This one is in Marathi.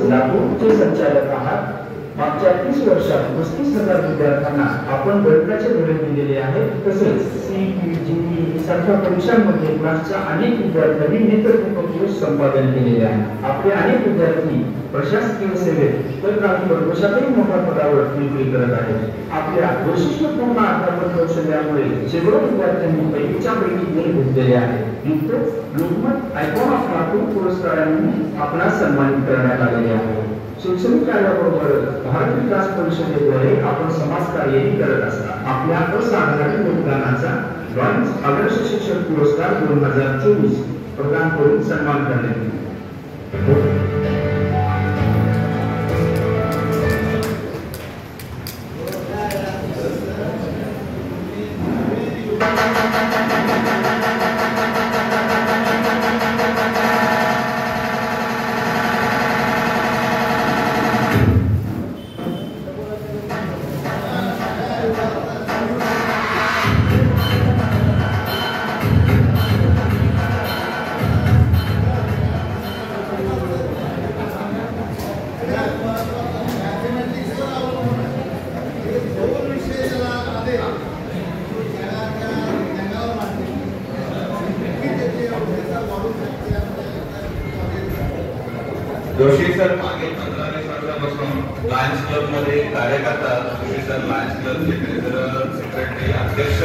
लातूरचे संचालक आहात। मागच्या 30 वर्षात 35,000 विद्यार्थ्यांना आपण गणिताचे धडे दिलेले आहेत। तसेच CPG सारख्या परीक्षांमध्ये क्लासच्या अनेक विद्यार्थ्यांनी नेतृत्व संपादन केलेले आहे। आपले अनेक विद्यार्थी प्रशासकीय सेवेत तर काही परदेशातही मोठ्या पदावर नोकरी करत आहेत। आपल्या वैशिष्ट्यपूर्ण अध्यापन कौशल्यामुळे शेकडो विद्यार्थ्यांनी पैकीच्या पैकी गुण घेतलेले आहेत। नुकतेच लोकमत आयकॉन ऑफ लातूर पुरस्कारांनी आपणास सन्मानित करण्यात आलेले आहे। शैक्षणिक कार्याबरोबर भारत विकास परिषदेद्वारे आपण समाजकार्यही करत असता। आपल्या असाधारण योगदानाचा लॉरेन्स आदर्श शिक्षक पुरस्कार 2024 प्रदान करून सन्मान करण्यात येईल। जोशी सर मागील 15-20 वर्षापासून लायन्स क्लब मध्ये कार्य करतात। Joshi sir Lions club secretary अध्यक्ष